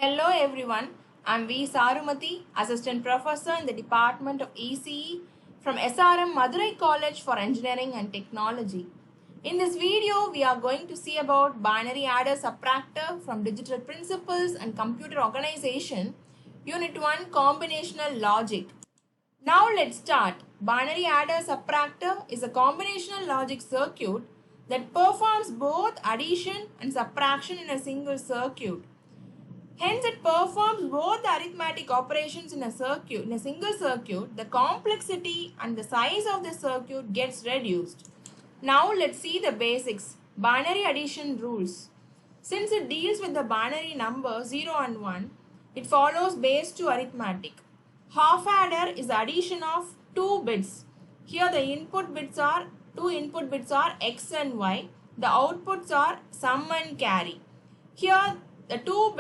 Hello everyone, I'm V. Sarumati, Assistant Professor in the Department of ECE from SRM Madurai College for Engineering and Technology. In this video, we are going to see about binary adder subtractor from Digital Principles and Computer Organization, Unit 1 Combinational Logic. Now let's start. Binary adder subtractor is a combinational logic circuit that performs both addition and subtraction in a single circuit. Hence, it performs both the arithmetic operations in a single circuit. The complexity and the size of the circuit gets reduced. Now, let's see the basics. Binary addition rules. Since it deals with the binary number 0 and 1, it follows base 2 arithmetic. Half adder is the addition of two bits. Here, the two input bits are x and y. The outputs are sum and carry. Here, the two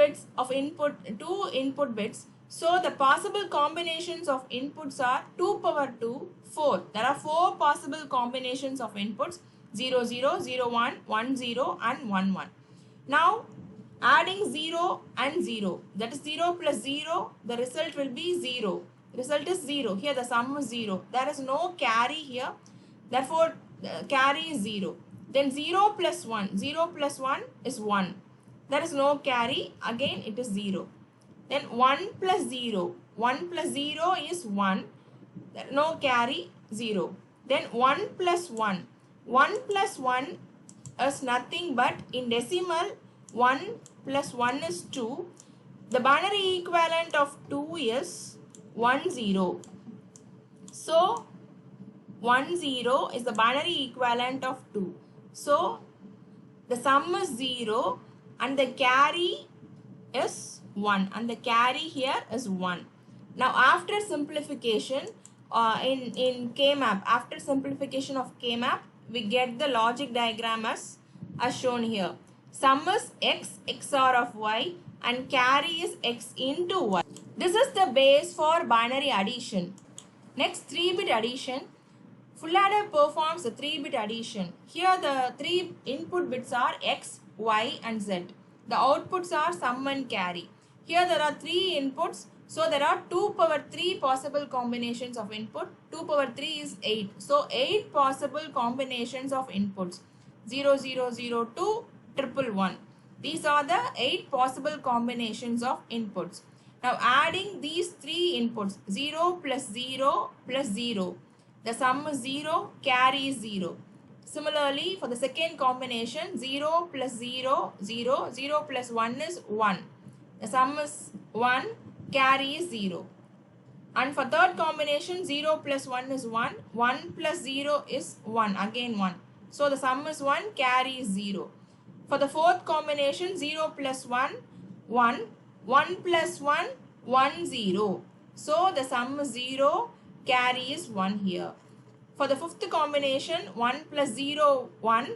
input bits, so the possible combinations of inputs are 2 power 2, 4. There are 4 possible combinations of inputs 0, 0, 0, 1, 1, 0 and 1, 1. Now adding 0 and 0, that is 0 plus 0, the result will be 0. Result is 0. Here the sum is 0. There is no carry here, therefore carry is 0. Then 0 plus 1, 0 plus 1 is 1. There is no carry, again it is 0. Then 1 plus 0, 1 plus 0 is 1, no carry, 0. Then 1 plus 1, 1 plus 1 is nothing but in decimal 1 plus 1 is 2. The binary equivalent of 2 is 1 0. So 1 0 is the binary equivalent of 2. So the sum is 0. And the carry is 1, and the carry here is 1. Now after simplification in K-map, after simplification of K-map, we get the logic diagram as shown here. Sum is x XOR of y and carry is x into y. This is the base for binary addition. Next, 3-bit addition. Full adder performs a 3-bit addition. Here the 3 input bits are x, y and z. The outputs are sum and carry. Here there are 3 inputs, so there are 2 power 3 possible combinations of input. 2 power 3 is 8. So 8 possible combinations of inputs. 0, 0, 0, 2, 1, 1. These are the 8 possible combinations of inputs. Now adding these 3 inputs, 0 plus 0 plus 0. The sum is 0, carry is 0. Similarly, for the second combination, 0 plus 0, 0, 0 plus 1 is 1. The sum is 1, carry is 0. And for third combination, 0 plus 1 is 1, 1 plus 0 is 1, again 1. So the sum is 1, carry is 0. For the fourth combination, 0 plus 1, 1, 1 plus 1, 1, 0. So the sum is 0, carry is 1 here. For the fifth combination, 1 plus 0, 1,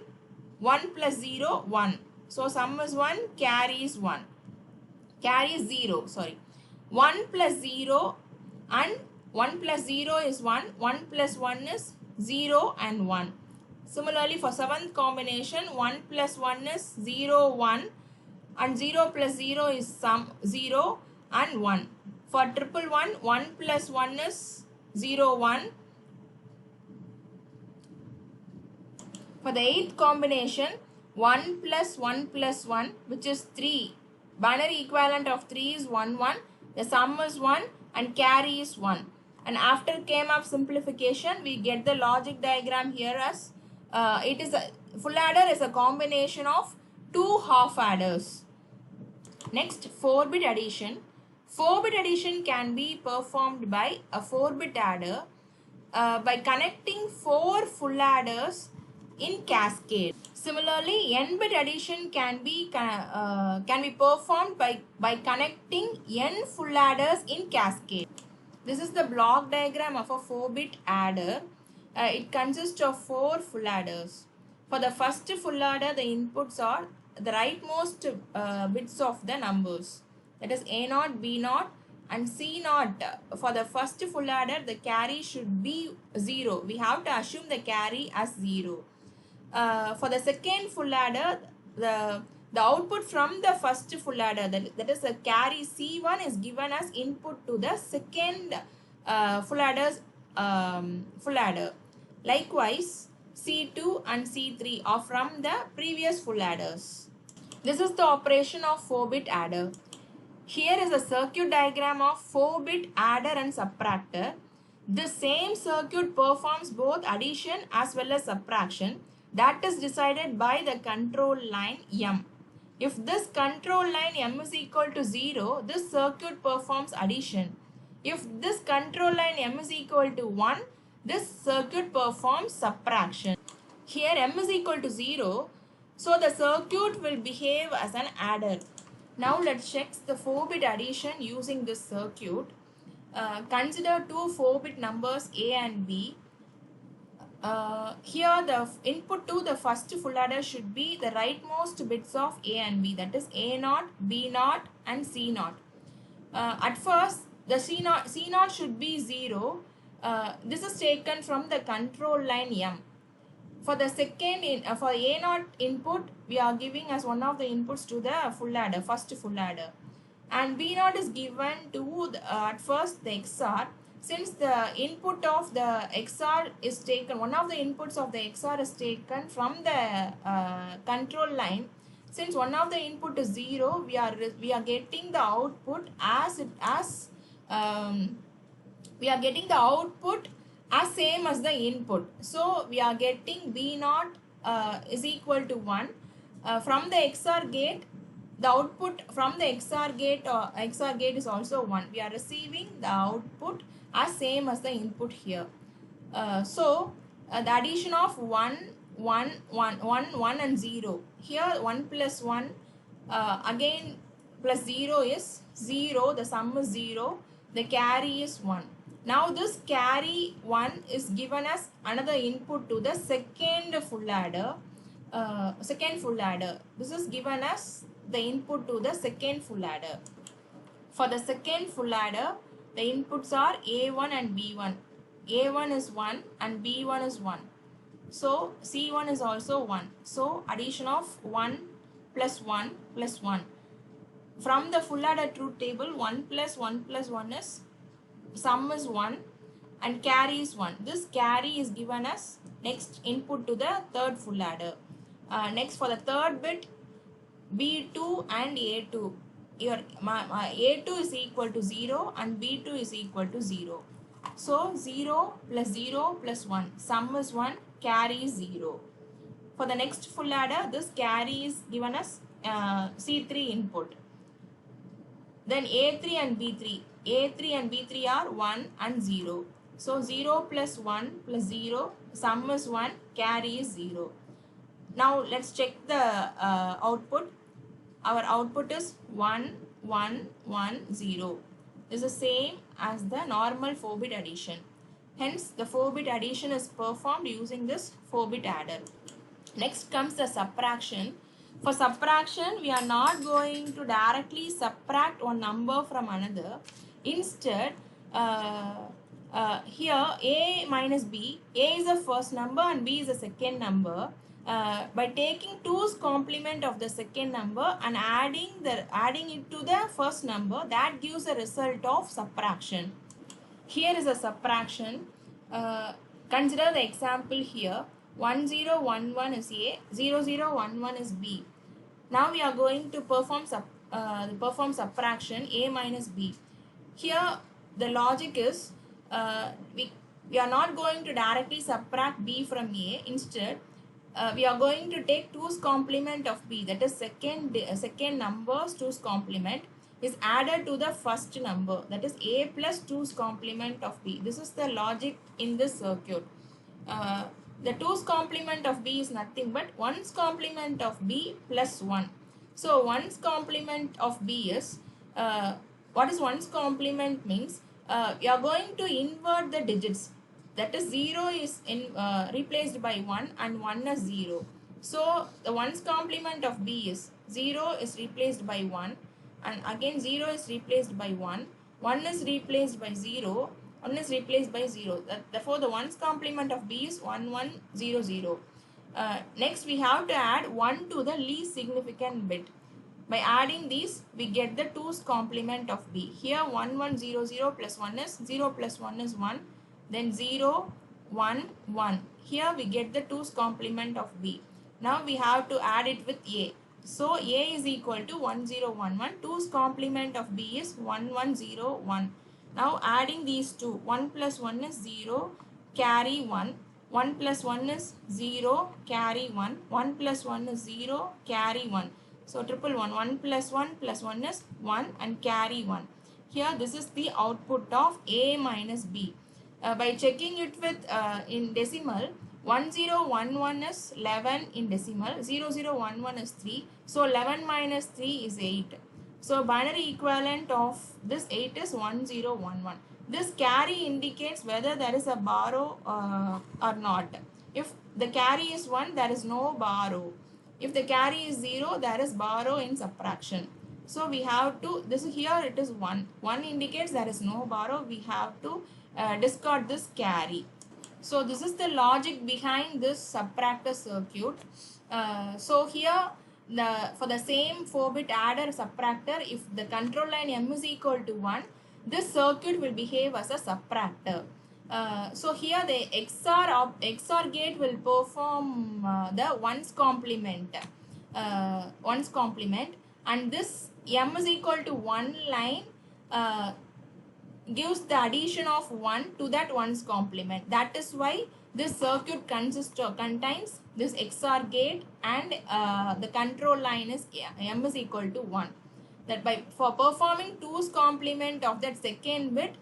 1 plus 0, 1. So sum is 1, carry is 1. Carry is 0, sorry. 1 plus 0 and 1 plus 0 is 1, 1 plus 1 is 0 and 1. Similarly, for seventh combination, 1 plus 1 is 0, 1 and 0 plus 0 is 0 and 1. For 111, 1 plus 1 is 0, 1. For the eighth combination, 1 plus 1 plus 1, which is 3. Binary equivalent of 3 is 1, 1. The sum is 1 and carry is 1. And after K-map simplification, we get the logic diagram here as full adder is a combination of 2 half adders. Next, 4-bit addition. 4-bit addition can be performed by a 4-bit adder by connecting 4 full adders in cascade. Similarly, n-bit addition can be performed by connecting n full adders in cascade. This is the block diagram of a 4-bit adder. It consists of 4 full adders. For the first full adder, the inputs are the rightmost bits of the numbers. That is A0, B0 and C0. For the first full adder, the carry should be 0. We have to assume the carry as 0. For the second full adder, the The output from the first full adder, that is the carry C1, is given as input to the second full adder. Likewise, C2 and C3 are from the previous full adders. This is the operation of 4-bit adder. Here is a circuit diagram of 4-bit adder and subtractor. The same circuit performs both addition as well as subtraction. That is decided by the control line M. If this control line M is equal to 0, this circuit performs addition. If this control line M is equal to 1, this circuit performs subtraction. Here M is equal to 0, so the circuit will behave as an adder. Now let's check the 4-bit addition using this circuit. Consider two 4-bit numbers A and B. Here the input to the first full adder should be the rightmost bits of A and B, that is A0, B0 and C0. At first the C0 should be 0. This is taken from the control line M. For the for A0 input, we are giving as one of the inputs to the full adder, first full adder. And B0 is given to at first the XOR. Since the input of the XOR is taken, one of the inputs of the XOR is taken from the control line. Since one of the input is 0, we are getting the output as same as the input. So we are getting B0 is equal to 1. From the XOR gate, the output from the XOR gate is also 1. We are receiving the output as same as the input here. So the addition of 1, 1, 1, 1, 1 and 0. Here 1 plus 1 again plus 0 is 0. The sum is 0. The carry is 1. Now this carry 1 is given as another input to the second full adder. This is given as the input to the second full adder. For the second full adder, the inputs are A1 and B1. A1 is 1 and B1 is 1. So C1 is also 1. So addition of 1 plus 1 plus 1. From the full adder truth table, 1 plus 1 plus 1 is sum is 1 and carry is 1. This carry is given as next input to the third full adder. Next, for the third bit, B2 and A2. Your A2 is equal to 0 and B2 is equal to 0. So 0 plus 1. Sum is 1, carry is 0. For the next full adder, this carry is given as C3 input. Then A3 and B3. A3 and B3 are 1 and 0. So 0 plus 1 plus 0. Sum is 1, carry is 0. Now let's check the output. Our output is 1, 1, 1, 0. This is the same as the normal 4-bit addition. Hence, the 4-bit addition is performed using this 4-bit adder. Next comes the subtraction. For subtraction, we are not going to directly subtract one number from another. Instead, here A minus B, A is the first number and B is the second number. By taking 2's complement of the second number and adding it to the first number, that gives a result of subtraction. Here is a subtraction. Consider the example here. 1011 is A, 0011 is B. Now we are going to perform subtraction A minus B. Here the logic is we are not going to directly subtract B from A. Instead, we are going to take 2's complement of B, that is second number's 2's complement is added to the first number, that is A plus 2's complement of B. This is the logic in this circuit. The 2's complement of B is nothing but 1's complement of B plus 1. So 1's complement of B is, what is 1's complement means? We are going to invert the digits. That is 0 is replaced by 1 and 1 is 0. So the 1's complement of B is 0 is replaced by 1 and again 0 is replaced by 1. 1 is replaced by 0. 1 is replaced by 0. Therefore the 1's complement of B is 1 1 0 0. Next we have to add 1 to the least significant bit. By adding these, we get the 2's complement of b. Here 1 1 0 0 plus 1 is 0 plus 1 is 1. Then 0 1 1. Here we get the 2's complement of b. Now we have to add it with a. So a is equal to 1 0 1 1. 2's complement of b is 1 1 0 1. Now adding these two, 1 plus 1 is 0, carry 1. 1 plus 1 is 0, carry 1. 1 plus 1 is 0, carry 1. So triple 1, 1 plus 1 is 1 and carry 1. Here this is the output of a minus b. By checking it with in decimal, 1011 is 11 in decimal, 0011 is 3. So 11 minus 3 is 8. So binary equivalent of this 8 is 1011. This carry indicates whether there is a borrow or not. If the carry is 1, there is no borrow. If the carry is 0, there is borrow in subtraction. So we have to, this here it is 1. 1 indicates there is no borrow. We have to discard this carry. So this is the logic behind this subtractor circuit. So here for the same 4-bit adder subtractor, if the control line m is equal to 1, this circuit will behave as a subtractor. So here the XOR gate will perform the ones complement, and this m is equal to 1 line gives the addition of 1 to that ones complement. That is why this circuit contains this XOR gate and the control line is m is equal to 1. That for performing 2's complement of that second bit,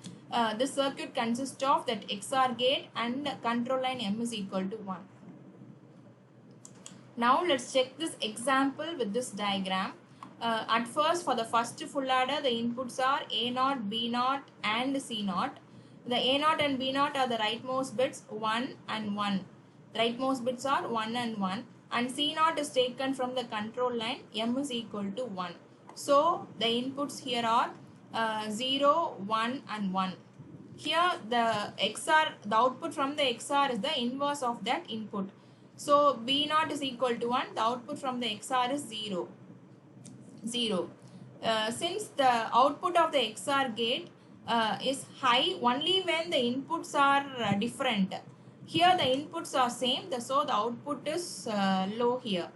this circuit consists of that XOR gate and control line m is equal to 1. Now let's check this example with this diagram. At first, for the first full adder, the inputs are A0, B0 and C0. The A0 and B0 are the rightmost bits 1 and 1. The rightmost bits are 1 and 1. And C0 is taken from the control line, m is equal to 1. So the inputs here are 0, 1 and 1. Here the output from the XOR is the inverse of that input. So B0 is equal to 1, the output from the XOR is 0. Since the output of the XOR gate is high only when the inputs are different. Here the inputs are same, so the output is low here.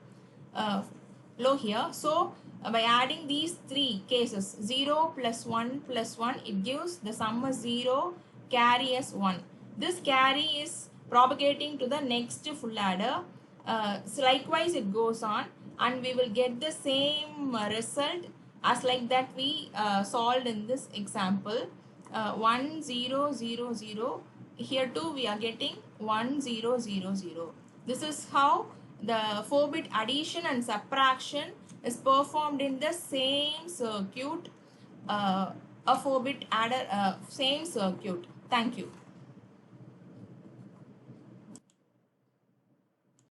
So by adding these three cases, 0 plus 1 plus 1, it gives the sum is 0, carry as 1. This carry is propagating to the next full adder. So likewise it goes on, and we will get the same result as like that we solved in this example. 1 0 0 0. Here too we are getting 1 0 0 0. This is how the 4-bit addition and subtraction is performed in the same circuit, a 4-bit adder, same circuit. Thank you.